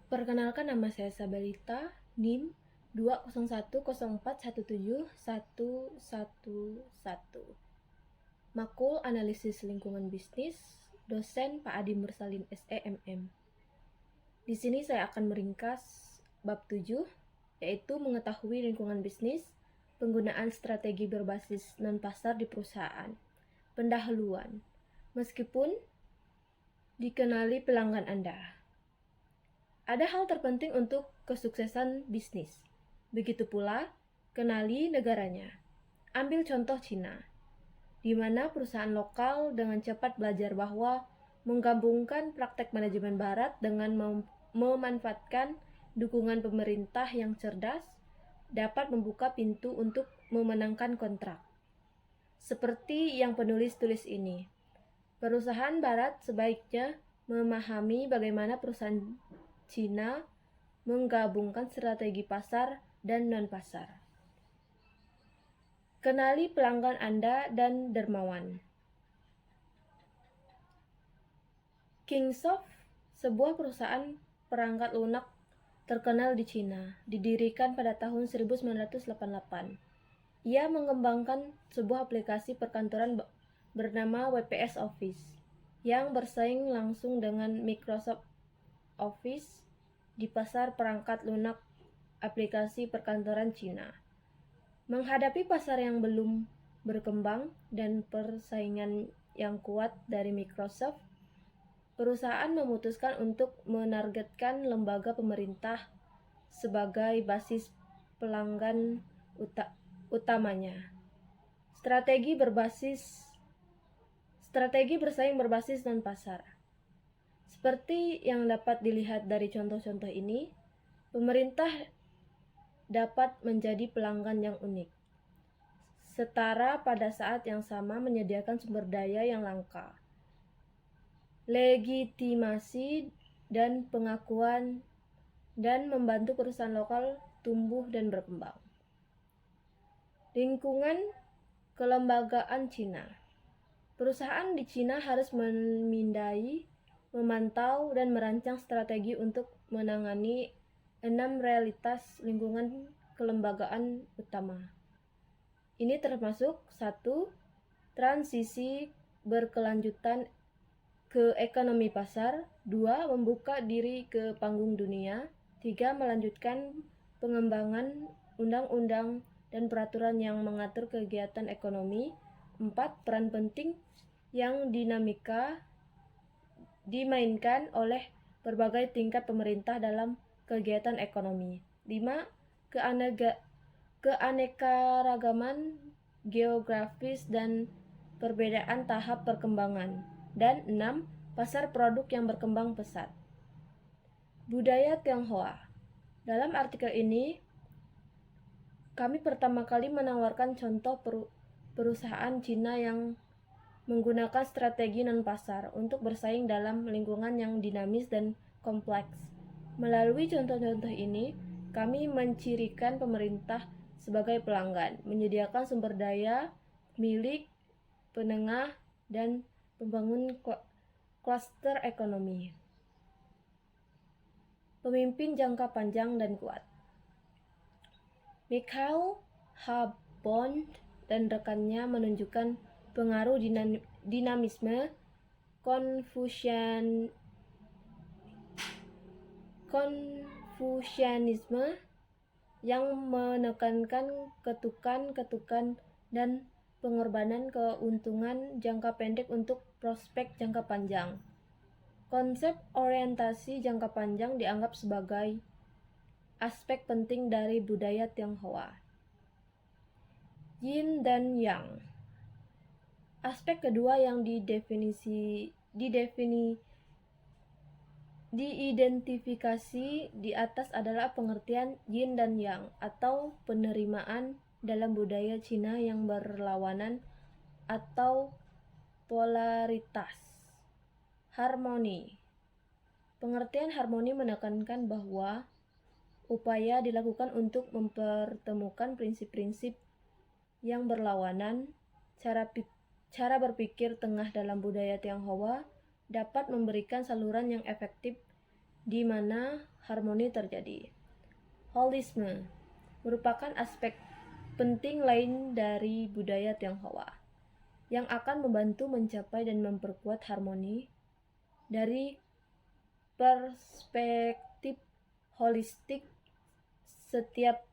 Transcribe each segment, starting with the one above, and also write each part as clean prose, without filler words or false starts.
Perkenalkan, nama saya Sabelita, NIM 20101717111. Makul Analisis Lingkungan Bisnis, dosen Pak Adi Mursalin SEMM. Di sini saya akan meringkas bab 7, yaitu mengetahui lingkungan bisnis, penggunaan strategi berbasis non-pasar di perusahaan. Pendahuluan, meskipun dikenali pelanggan Anda. Ada hal terpenting untuk kesuksesan bisnis. Begitu pula, kenali negaranya. Ambil contoh Cina, di mana perusahaan lokal dengan cepat belajar bahwa menggabungkan praktek manajemen barat dengan memanfaatkan dukungan pemerintah yang cerdas dapat membuka pintu untuk memenangkan kontrak. Seperti yang penulis tulis ini, perusahaan barat sebaiknya memahami bagaimana perusahaan Cina menggabungkan strategi pasar dan non-pasar. Kenali pelanggan Anda dan dermawan. Kingsoft, sebuah perusahaan perangkat lunak terkenal di Cina, didirikan pada tahun 1988. Ia mengembangkan sebuah aplikasi perkantoran bernama WPS Office yang bersaing langsung dengan Microsoft Office di pasar perangkat lunak aplikasi perkantoran Cina. Menghadapi pasar yang belum berkembang dan persaingan yang kuat dari Microsoft, perusahaan memutuskan untuk menargetkan lembaga pemerintah sebagai basis pelanggan utamanya. Strategi bersaing berbasis non-pasar. Seperti yang dapat dilihat dari contoh-contoh ini, pemerintah dapat menjadi pelanggan yang unik, setara pada saat yang sama menyediakan sumber daya yang langka, legitimasi dan pengakuan, dan membantu perusahaan lokal tumbuh dan berkembang. Lingkungan kelembagaan Cina. Perusahaan di Cina harus memindai, memantau, dan merancang strategi untuk menangani 6 realitas lingkungan kelembagaan utama. Ini termasuk 1. Transisi berkelanjutan ke ekonomi pasar. 2. Membuka diri ke panggung dunia. 3. Melanjutkan pengembangan undang-undang dan peraturan yang mengatur kegiatan ekonomi. 4. Peran penting yang dinamika dimainkan oleh berbagai tingkat pemerintah dalam kegiatan ekonomi. 5. Keanekaragaman geografis dan perbedaan tahap perkembangan. Dan 6. Pasar produk yang berkembang pesat. Budaya Tionghoa. Dalam artikel ini, kami pertama kali menawarkan contoh perusahaan Cina yang menggunakan strategi non-pasar untuk bersaing dalam lingkungan yang dinamis dan kompleks. Melalui contoh-contoh ini, kami mencirikan pemerintah sebagai pelanggan, menyediakan sumber daya milik, penengah, dan membangun klaster ekonomi. Pemimpin jangka panjang dan kuat. Mikhail Habond dan rekannya menunjukkan pengaruh dinamisme Konfusianisme yang menekankan ketukan dan pengorbanan keuntungan jangka pendek untuk prospek jangka panjang. Konsep orientasi jangka panjang dianggap sebagai aspek penting dari budaya Tionghoa. Yin dan Yang. Aspek kedua yang diidentifikasi di atas adalah pengertian yin dan yang, atau penerimaan dalam budaya Cina yang berlawanan atau polaritas. Harmoni. Pengertian harmoni menekankan bahwa upaya dilakukan untuk mempertemukan prinsip-prinsip yang berlawanan. Cara berpikir tengah dalam budaya Tionghoa dapat memberikan saluran yang efektif di mana harmoni terjadi. Holisme merupakan aspek penting lain dari budaya Tionghoa yang akan membantu mencapai dan memperkuat harmoni. Dari perspektif holistik, setiap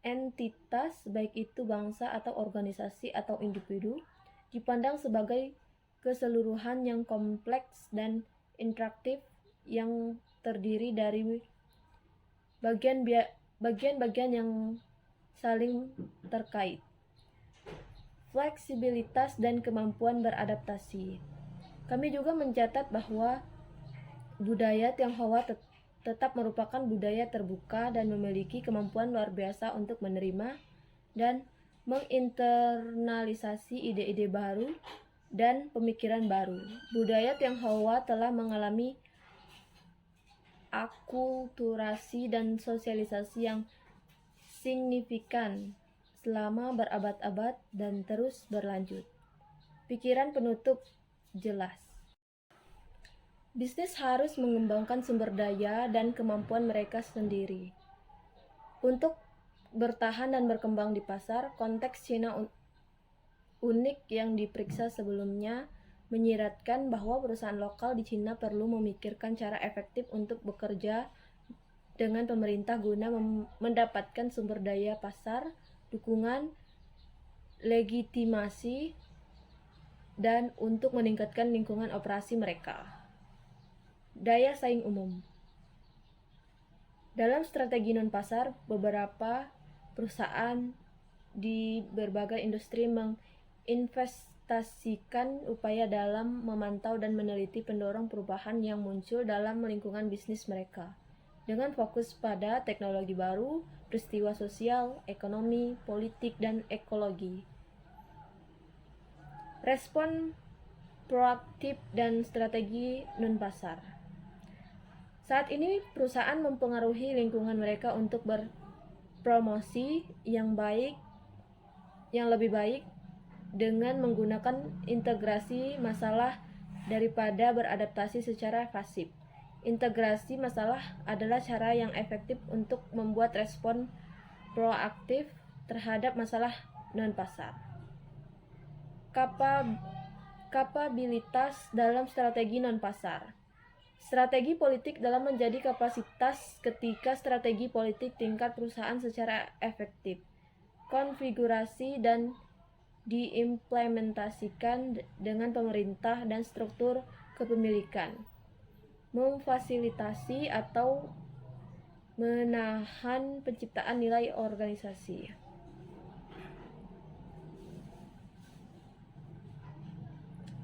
entitas, baik itu bangsa atau organisasi atau individu, dipandang sebagai keseluruhan yang kompleks dan interaktif yang terdiri dari bagian-bagian yang saling terkait. Fleksibilitas dan kemampuan beradaptasi. Kami juga mencatat bahwa budaya Tionghoa tetap merupakan budaya terbuka dan memiliki kemampuan luar biasa untuk menerima dan menginternalisasi ide-ide baru dan pemikiran baru. Budaya Tionghoa telah mengalami akulturasi dan sosialisasi yang signifikan selama berabad-abad dan terus berlanjut. Pikiran penutup jelas. Bisnis harus mengembangkan sumber daya dan kemampuan mereka sendiri. Untuk bertahan dan berkembang di pasar, konteks Cina unik yang diperiksa sebelumnya menyiratkan bahwa perusahaan lokal di Cina perlu memikirkan cara efektif untuk bekerja dengan pemerintah guna mendapatkan sumber daya pasar, dukungan, legitimasi, dan untuk meningkatkan lingkungan operasi mereka. Daya saing umum. Dalam strategi non-pasar, beberapa perusahaan di berbagai industri menginvestasikan upaya dalam memantau dan meneliti pendorong perubahan yang muncul dalam lingkungan bisnis mereka, dengan fokus pada teknologi baru, peristiwa sosial, ekonomi, politik, dan ekologi. Respon proaktif dan strategi non-pasar. Saat ini perusahaan mempengaruhi lingkungan mereka untuk berpromosi yang lebih baik dengan menggunakan integrasi masalah daripada beradaptasi secara pasif. Integrasi masalah adalah cara yang efektif untuk membuat respon proaktif terhadap masalah non-pasar. Kapabilitas dalam strategi non-pasar. Strategi politik dalam menjadi kapasitas ketika strategi politik tingkat perusahaan secara efektif, konfigurasi dan diimplementasikan dengan pemerintah dan struktur kepemilikan, memfasilitasi atau menahan penciptaan nilai organisasi.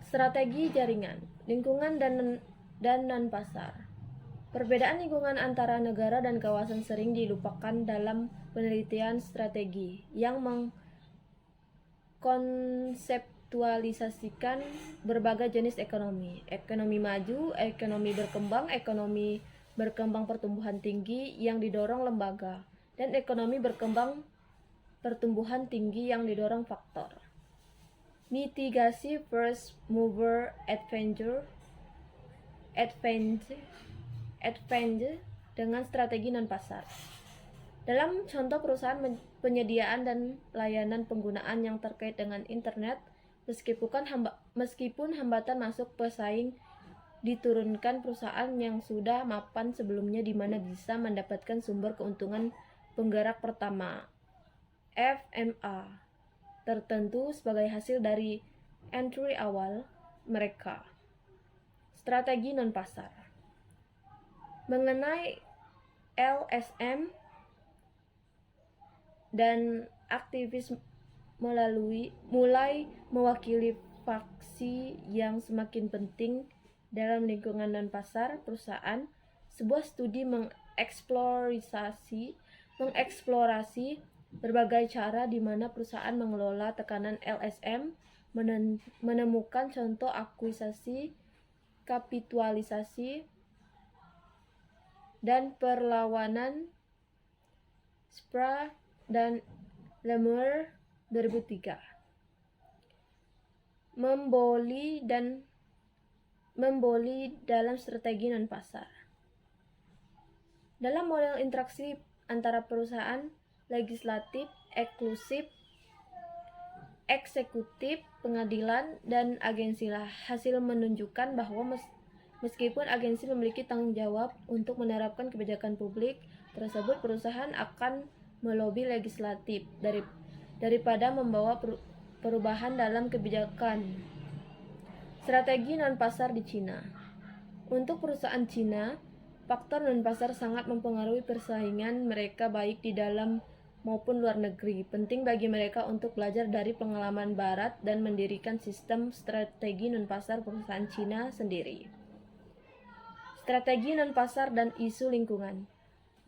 Strategi jaringan, lingkungan dan non-pasar. Perbedaan lingkungan antara negara dan kawasan sering dilupakan dalam penelitian strategi yang mengkonseptualisasikan berbagai jenis ekonomi. Ekonomi maju, ekonomi berkembang pertumbuhan tinggi yang didorong lembaga, dan ekonomi berkembang pertumbuhan tinggi yang didorong faktor. Mitigasi first mover advantage dengan strategi non-pasar. Dalam contoh perusahaan penyediaan dan layanan penggunaan yang terkait dengan internet, meskipun hambatan masuk pesaing diturunkan, perusahaan yang sudah mapan sebelumnya di mana bisa mendapatkan sumber keuntungan penggerak pertama FMA tertentu sebagai hasil dari entry awal mereka. Strategi non-pasar. Mengenai LSM dan aktivis mulai mewakili faksi yang semakin penting dalam lingkungan non-pasar perusahaan, sebuah studi mengeksplorasi berbagai cara di mana perusahaan mengelola tekanan LSM, menemukan contoh akuisisi, kapitualisasi, dan perlawanan Spra dan Lemur 2003. Memboli dalam strategi non-pasar. Dalam model interaksi antara perusahaan, legislatif, eksklusif, eksekutif, pengadilan, dan agensi lah. Hasil menunjukkan bahwa meskipun agensi memiliki tanggung jawab untuk menerapkan kebijakan publik tersebut, perusahaan akan melobi legislatif daripada membawa perubahan dalam kebijakan. Strategi non-pasar di Cina. Untuk perusahaan Cina, faktor non-pasar sangat mempengaruhi persaingan mereka baik di dalam maupun luar negeri. Penting bagi mereka untuk belajar dari pengalaman barat dan mendirikan sistem strategi non-pasar perusahaan Cina sendiri. Strategi non-pasar dan isu lingkungan.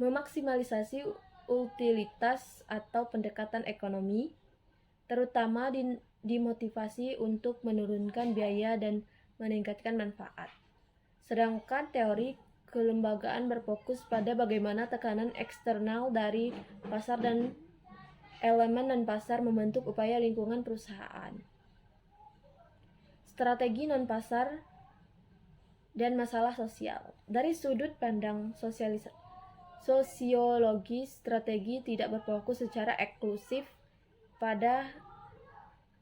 Memaksimalisasi utilitas atau pendekatan ekonomi, terutama dimotivasi untuk menurunkan biaya dan meningkatkan manfaat. Sedangkan teori kelembagaan berfokus pada bagaimana tekanan eksternal dari pasar dan elemen non-pasar membentuk upaya lingkungan perusahaan. Strategi non-pasar dan masalah sosial. Dari sudut pandang sosiologi, strategi tidak berfokus secara eksklusif pada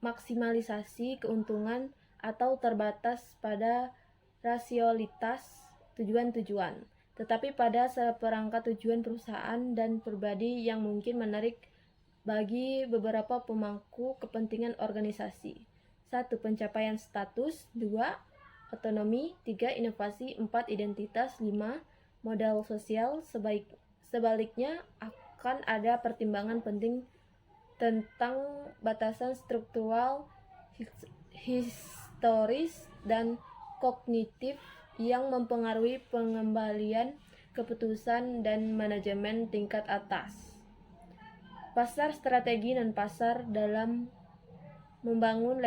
maksimalisasi keuntungan atau terbatas pada rasialitas tujuan-tujuan, tetapi pada seperangkat tujuan perusahaan dan pribadi yang mungkin menarik bagi beberapa pemangku kepentingan organisasi. 1. Pencapaian status. 2. Otonomi. 3. Inovasi. 4. Identitas. 5. Modal sosial. Sebaliknya akan ada pertimbangan penting tentang batasan struktural, historis, dan kognitif yang mempengaruhi pengembalian keputusan dan manajemen tingkat atas. Pasar strategi dan pasar dalam membangun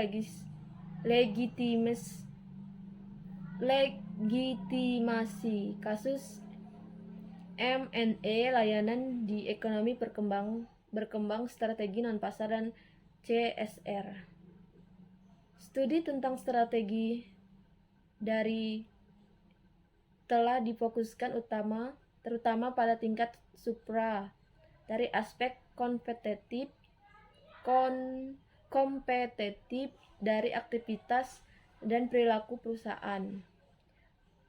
legitimasi kasus M&A layanan di ekonomi berkembang strategi non-pasar dan CSR. Studi tentang strategi telah difokuskan terutama pada tingkat supra dari aspek kompetitif dari aktivitas dan perilaku perusahaan.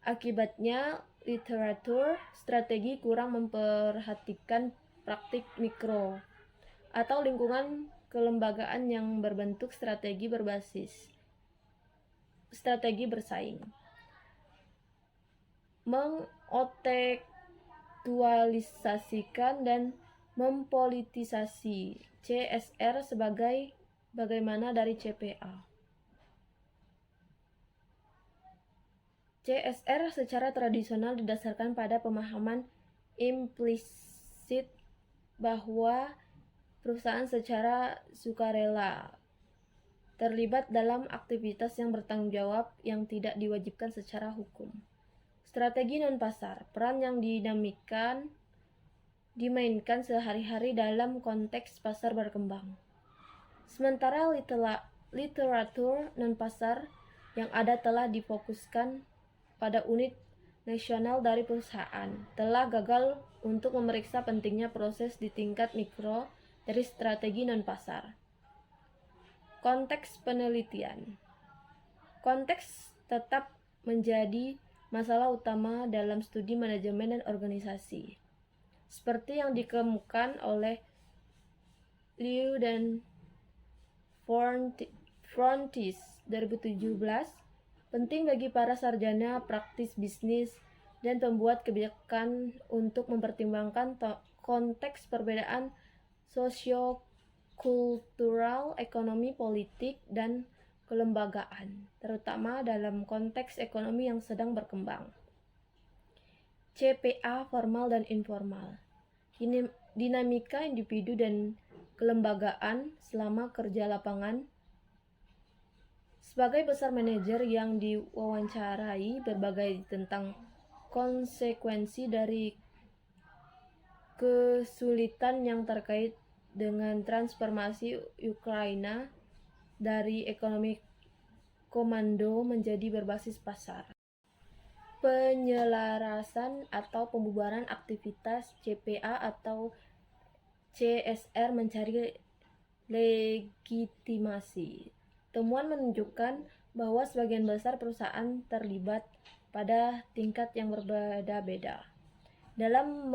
Akibatnya, literatur strategi kurang memperhatikan praktik mikro atau lingkungan kelembagaan yang berbentuk strategi bersaing. Mengintelektualisasikan dan mempolitisasi CSR bagaimana dari CPA. CSR secara tradisional didasarkan pada pemahaman implisit bahwa perusahaan secara sukarela terlibat dalam aktivitas yang bertanggung jawab yang tidak diwajibkan secara hukum. Strategi non-pasar, peran yang dimainkan sehari-hari dalam konteks pasar berkembang. Sementara literatur non-pasar yang ada telah difokuskan pada unit nasional dari perusahaan, telah gagal untuk memeriksa pentingnya proses di tingkat mikro dari strategi non-pasar. Konteks penelitian. Konteks tetap menjadi masalah utama dalam studi manajemen dan organisasi. Seperti yang dikemukakan oleh Liu dan Frontis 2017, penting bagi para sarjana praktis bisnis dan pembuat kebijakan untuk mempertimbangkan konteks perbedaan sosio-kultural, ekonomi, politik, dan kelembagaan, terutama dalam konteks ekonomi yang sedang berkembang. CPA formal dan informal. Dinamika individu dan kelembagaan selama kerja lapangan. Sebagai besar manajer yang diwawancarai berbagai tentang konsekuensi dari kesulitan yang terkait dengan transformasi Ukraina dari ekonomi komando menjadi berbasis pasar. penyelarasan atau pembubaran aktivitas CPA atau CSR mencari legitimasi. Temuan menunjukkan bahwa sebagian besar perusahaan terlibat pada tingkat yang berbeda-beda dalam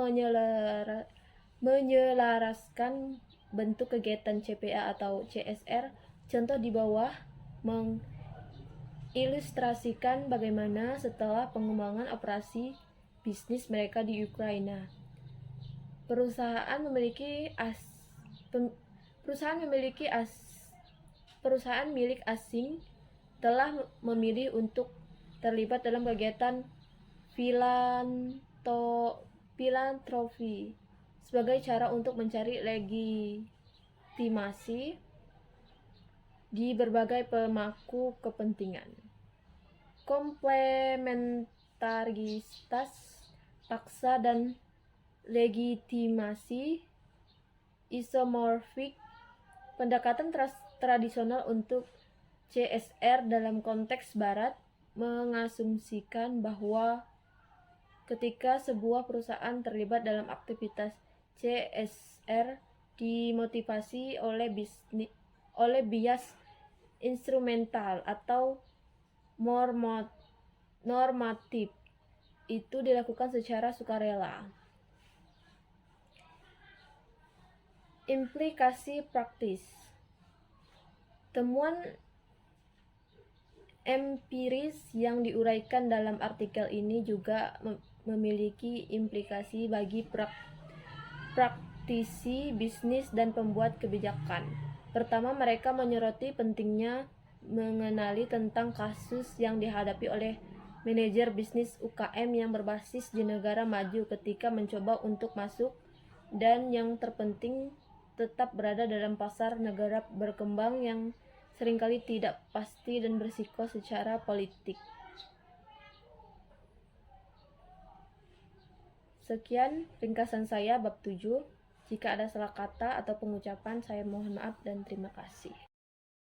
menyelaraskan bentuk kegiatan CPA atau CSR. Contoh di bawah mengilustrasikan bagaimana setelah pengembangan operasi bisnis mereka di Ukraina, perusahaan milik asing telah memilih untuk terlibat dalam kegiatan filantropi sebagai cara untuk mencari legitimasi di berbagai pemangku kepentingan. Komplementaritas paksa dan legitimasi isomorfik. Pendekatan tradisional untuk CSR dalam konteks barat mengasumsikan bahwa ketika sebuah perusahaan terlibat dalam aktivitas CSR dimotivasi oleh bias instrumental atau normatif, itu dilakukan secara sukarela. Implikasi praktis. Temuan empiris yang diuraikan dalam artikel ini juga memiliki implikasi bagi praktisi bisnis dan pembuat kebijakan. Pertama, mereka menyoroti pentingnya mengenali tentang kasus yang dihadapi oleh manajer bisnis UKM yang berbasis di negara maju ketika mencoba untuk masuk, dan yang terpenting, tetap berada dalam pasar negara berkembang yang seringkali tidak pasti dan berisiko secara politik. Sekian ringkasan saya bab 7. Jika ada salah kata atau pengucapan, saya mohon maaf dan terima kasih.